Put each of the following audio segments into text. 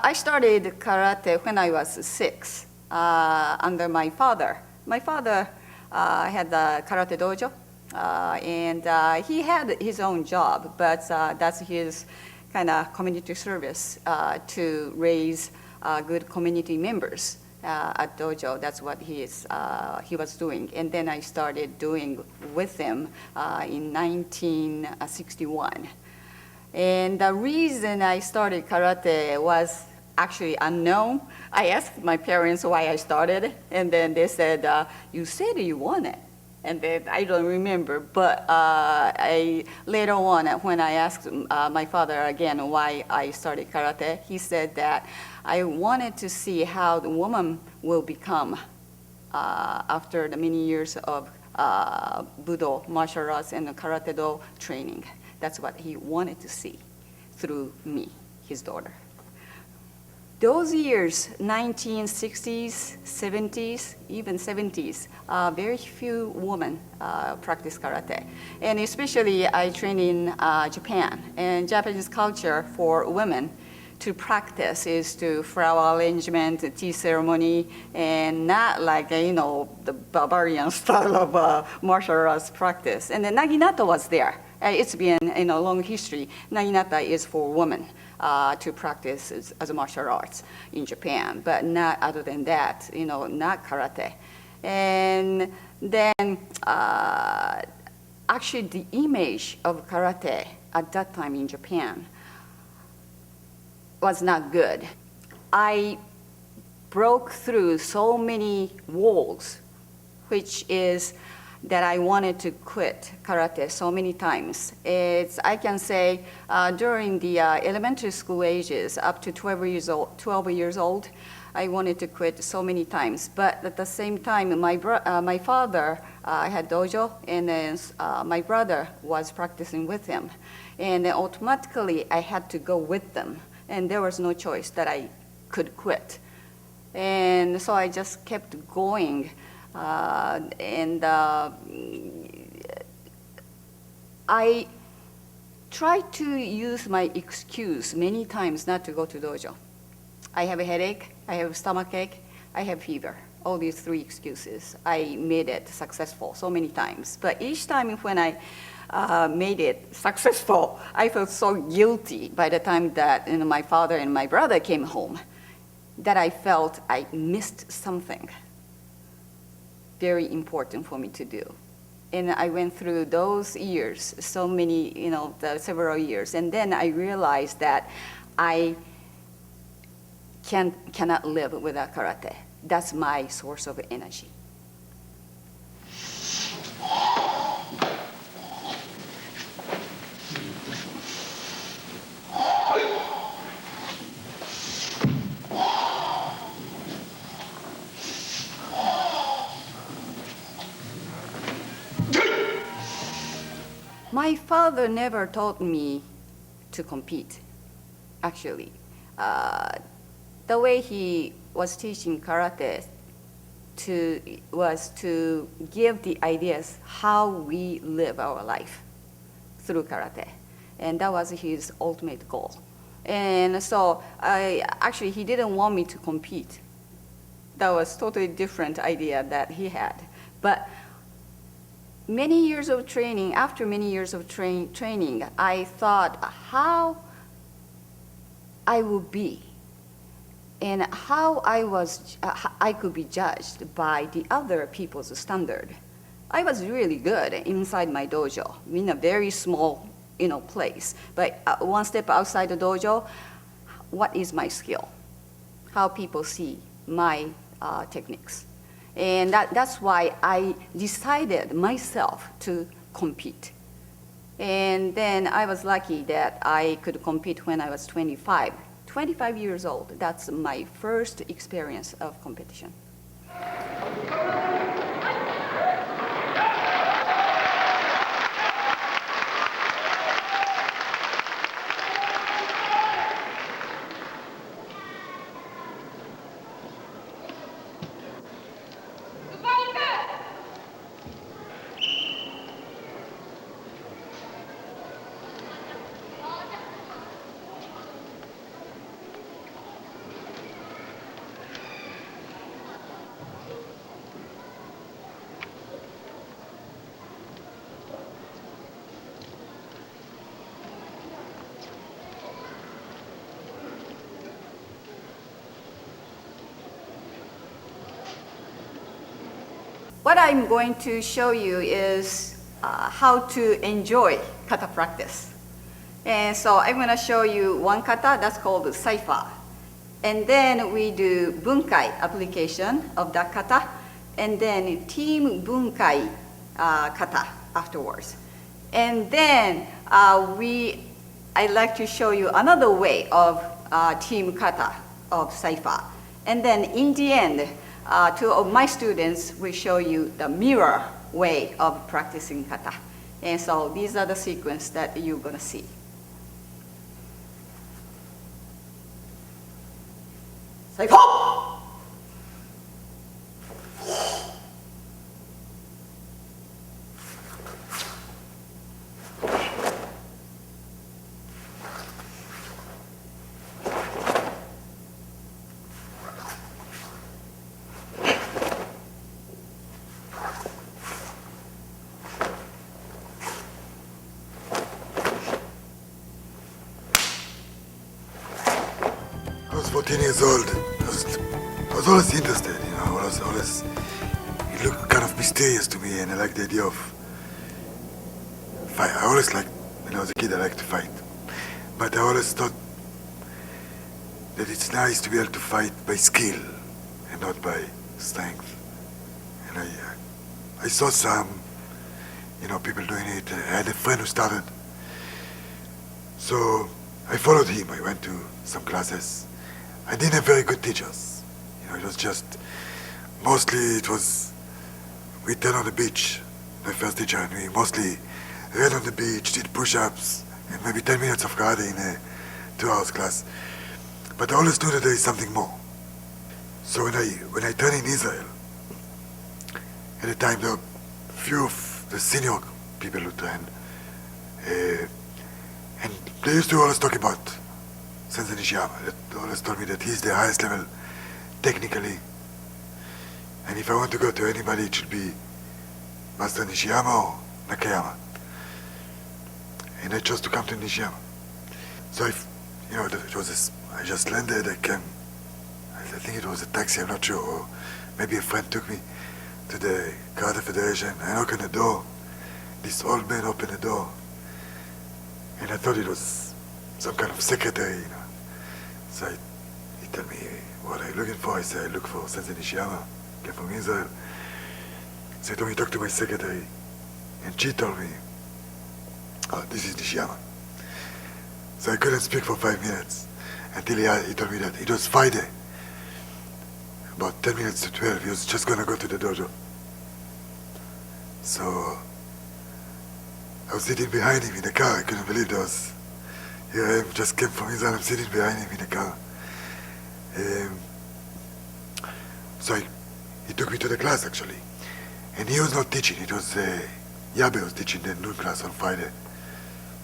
I started karate when I was 6 under my father. My father had a karate dojo, and he had his own job, but that's his kind of community service to raise good community members at dojo. That's what he was doing. And then I started doing with him in 1961. And the reason I started karate was actually unknown. I asked my parents why I started, and then they said, you said you wanted. And then I don't remember, but later on, when I asked my father again why I started karate, he said that I wanted to see how the woman will become after the many years of Budo, martial arts, and Karatedo training. That's what he wanted to see through me, his daughter. Those years, 1960s, 70s, even 70s, very few women practice karate. And especially I trained in Japan. And Japanese culture for women to practice is to flower arrangement, tea ceremony, and not like, the barbarian style of martial arts practice. And then Naginata was there. It's been a long history. Naginata is for women to practice as a martial arts in Japan, but not other than that, not karate. And then actually the image of karate at that time in Japan was not good. I broke through so many walls, which is that I wanted to quit karate so many times. I can say during the elementary school ages, up to 12 years old, I wanted to quit so many times. But at the same time, my father had dojo, and then my brother was practicing with him. And then automatically, I had to go with them. And there was no choice that I could quit. And so I just kept going. I tried to use my excuse many times not to go to dojo. I have a headache, I have a stomachache, I have fever. All these 3 excuses. I made it successful so many times. But each time when I made it successful, I felt so guilty by the time that my father and my brother came home, that I felt I missed something very important for me to do. And I went through those years, so many, several years. And then I realized that I cannot live without karate. That's my source of energy. My father never taught me to compete, actually. The way he was teaching karate was to give the ideas how we live our life through karate. And that was his ultimate goal. And so actually, he didn't want me to compete. That was totally different idea that he had. But many years of training, after many years of training, I thought how I would be and how I could be judged by the other people's standard. I was really good inside my dojo, in a very small, place. But one step outside the dojo, what is my skill? How people see my techniques. And that's why I decided myself to compete. And then I was lucky that I could compete when I was 25 years old. That's my first experience of competition. what I'm going to show you is how to enjoy kata practice. And so I'm going to show you one kata that's called cipher. And then we do bunkai application of that kata, and then team bunkai kata afterwards. And then I'd like to show you another way of team kata of cipher. And then in the end, two of my students will show you the mirror way of practicing kata. And so these are the sequence that you're going to see. Cipher! I was 14 years old. I was always interested, you know. It looked kind of mysterious to me, and I liked the idea of fight. I always liked, when I was a kid, I liked to fight. But I always thought that it's nice to be able to fight by skill and not by strength. And I saw some, you know, people doing it. I had a friend who started. So I followed him. I went to some classes. I didn't have very good teachers. You know, it was just, mostly it was, we did on the beach, my first teacher, and we mostly read on the beach, did push-ups, and maybe 10 minutes of karate in a 2 hours class. But I always knew that there is something more. So when I turned in Israel, at the time there were few of the senior people who trained, and they used to always talk about Sensei Nishiyama. They always told me that he's the highest level technically. And if I want to go to anybody, it should be Master Nishiyama or Nakayama. And I chose to come to Nishiyama. So I just landed, I think it was a taxi, I'm not sure, or maybe a friend took me to the Karate Federation. I knocked on the door. This old man opened the door. And I thought it was some kind of secretary, you know. So he told me, what are you looking for? I said, I look for Sensei Nishiyama, came from Israel. So he told me, talk to my secretary. And she told me, oh, this is Nishiyama. So I couldn't speak for 5 minutes until he told me that it was Friday. About 10 minutes to 12, he was just gonna go to the dojo. So I was sitting behind him in the car. I couldn't believe there was, here I am, just came from Israel, I'm sitting behind him in the car. So he took me to the class actually. And he was not teaching, it was Yabe was teaching the noon class on Friday.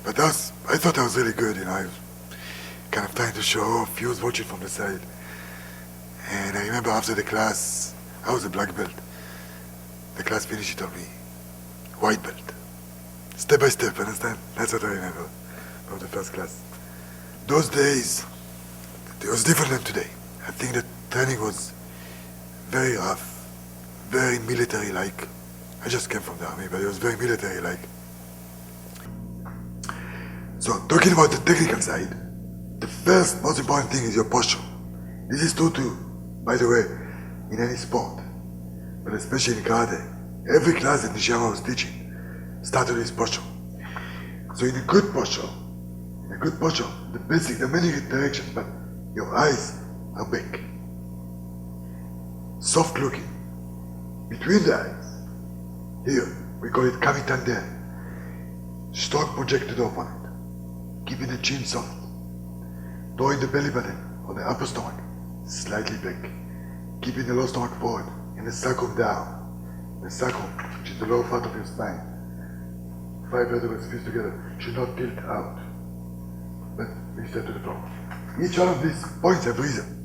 But I thought I was really good, you know, I was kind of trying to show off. He was watching from the side. And I remember after the class, I was a black belt. The class finished, he told me, white belt. Step by step, understand? That's what I remember from the first class. Those days, it was different than today. I think the training was very rough, very military-like. I just came from the army, but it was very military-like. So, talking about the technical side, the first most important thing is your posture. This is true too, by the way, in any sport, but especially in karate. Every class that Nishiyama was teaching started with posture. So in a good posture, the basic, there are many directions, but your eyes are back. Soft looking. Between the eyes, here, we call it kamitande. Strong projected opponent. Keeping the chin soft. Drawing the belly button or the upper stomach slightly back. Keeping the lower stomach forward and the sacrum down. The sacrum, which is the lower part of your spine, 5 vertebrae fused together, should not tilt out, but we step to the floor. Each one of these points have reason.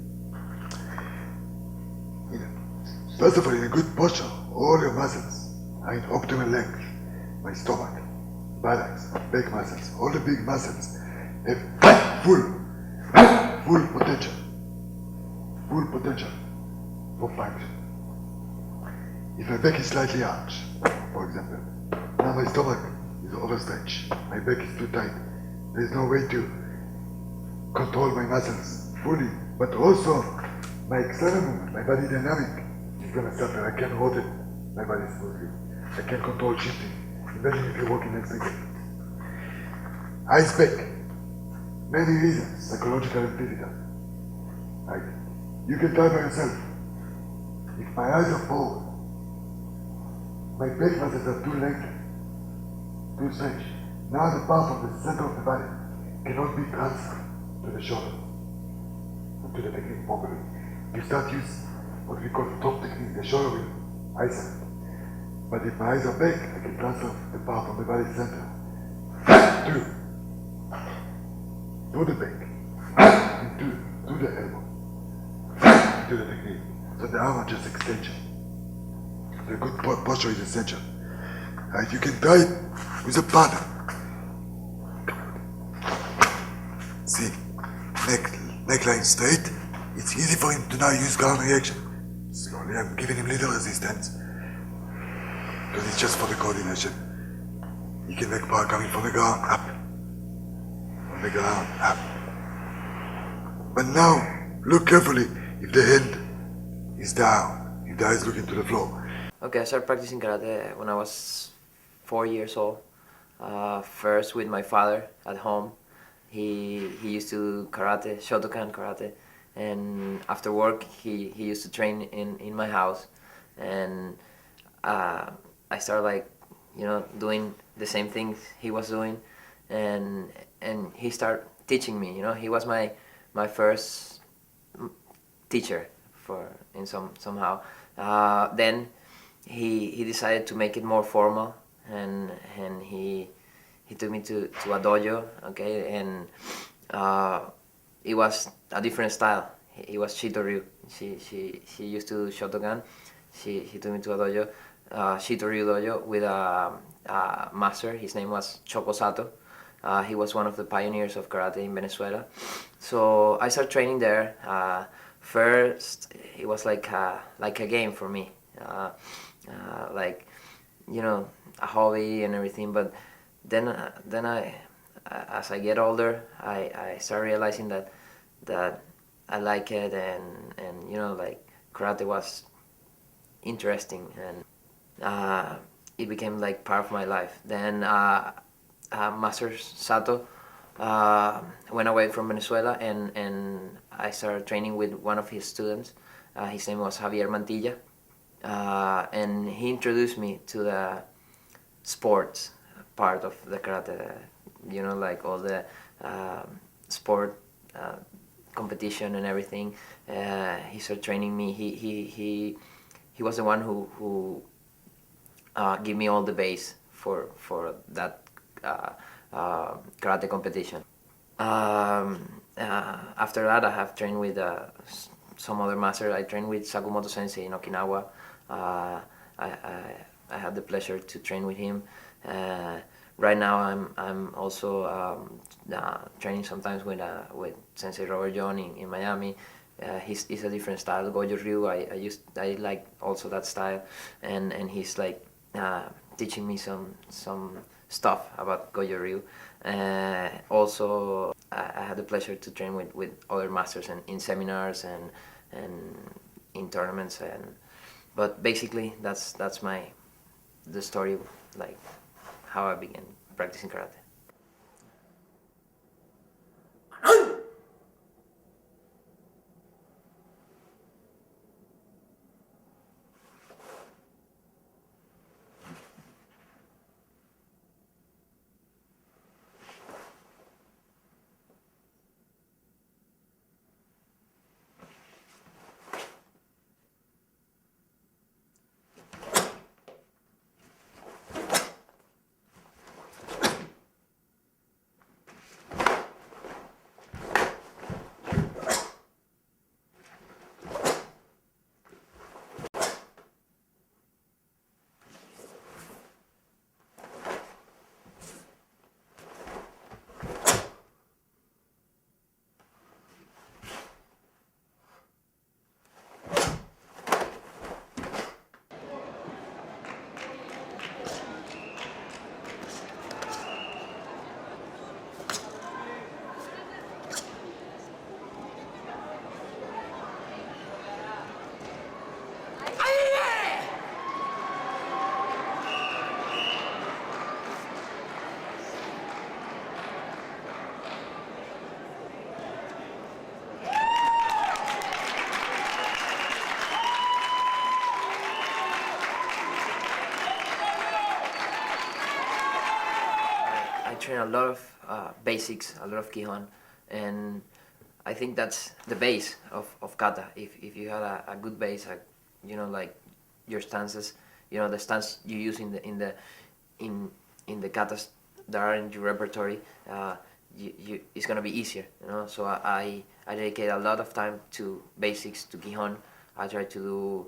First of all, in a good posture, all your muscles are in optimal length. My stomach, buttocks, back muscles, all the big muscles have full potential for function. If my back is slightly arched, for example, now my stomach is overstretched, my back is too tight, there's no way to control my muscles fully, but also my external movement, my body dynamic is gonna suffer. I can't rotate my body smoothly. I can't control shifting. Imagine if you're walking next to it. Eyes back. Many reasons, psychological and physical. Like, you can try by yourself. If my eyes are forward, my back muscles are too lengthened, too stretched. Now the part of the center of the body cannot be transferred to the shoulder, to the technique properly. You start use what we call top technique, the shoulder will isolate. But if my eyes are back, I can transfer the part of the body center to the back, to the elbow, to the technique. So the arm are just extension. The good posture is essential. Right? You can try it with a partner. See, neckline straight. It's easy for him to now use ground reaction. So only I'm giving him little resistance. Because it's just for the coordination. He can make power coming from the ground up. From the ground up. But now, look carefully if the hand is down, if the eye is looking to the floor. Okay, I started practicing karate when I was 4 years old. First with my father at home. He used to do karate, Shotokan karate, and after work he used to train in my house, and I started like, you know, doing the same things he was doing, and he started teaching me. You know, he was my first teacher somehow. Then he decided to make it more formal, and he took me to a dojo, okay, and it was a different style. He was Shitoryu. She used to do Shotokan. He took me to a dojo, Shitoryu dojo, with a master. His name was Choco Sato. He was one of the pioneers of karate in Venezuela. So I started training there. First, it was like a game for me, like, you know, a hobby and everything. But then I, as I get older, I start realizing that I like it, and you know, like, karate was interesting, and it became like part of my life. Then Master Sato went away from Venezuela, and I started training with one of his students. His name was Javier Mantilla, and he introduced me to the sports part of the karate, you know, like all the sport competition and everything. He started training me. He was the one who gave me all the base for that karate competition. After that, I have trained with some other master. I trained with Sakumoto Sensei in Okinawa. I had the pleasure to train with him. Right now, I'm also training sometimes with Sensei Robert John in Miami. He's a different style, Gojuryu. I like also that style, and he's like teaching me some stuff about Gojuryu. Also, I had the pleasure to train with other masters and in seminars and in tournaments, but basically that's the story, like how I began practicing karate. train a lot of basics, a lot of Kihon, and I think that's the base of kata. If you had a good base, like your stances, the stance you use in the katas that are in your repertory, it's gonna be easier. So I dedicate a lot of time to basics, to Kihon. I try to do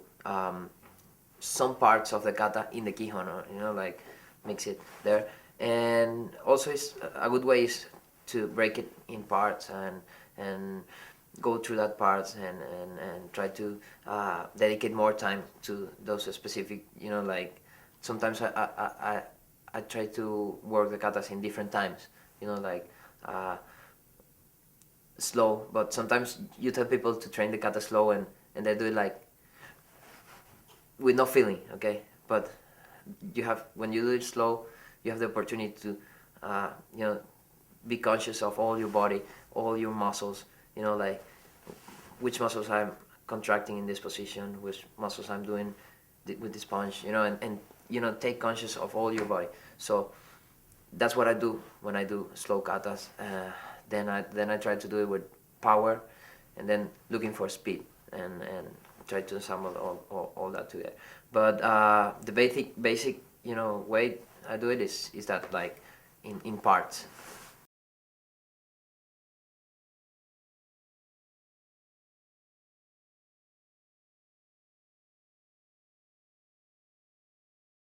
some parts of the kata in the Kihon, like mix it there. And also, it's a good way is to break it in parts and go through that parts and try to dedicate more time to those specific, like sometimes I try to work the katas in different times, like slow, but sometimes you tell people to train the kata slow and they do it like with no feeling, okay? But when you do it slow, you have the opportunity to, be conscious of all your body, all your muscles, like which muscles I'm contracting in this position, which muscles I'm doing with this punch, and take conscious of all your body. So that's what I do when I do slow katas. Then I try to do it with power, and then looking for speed and try to ensemble all that together. But the basic way I do it is that like in parts.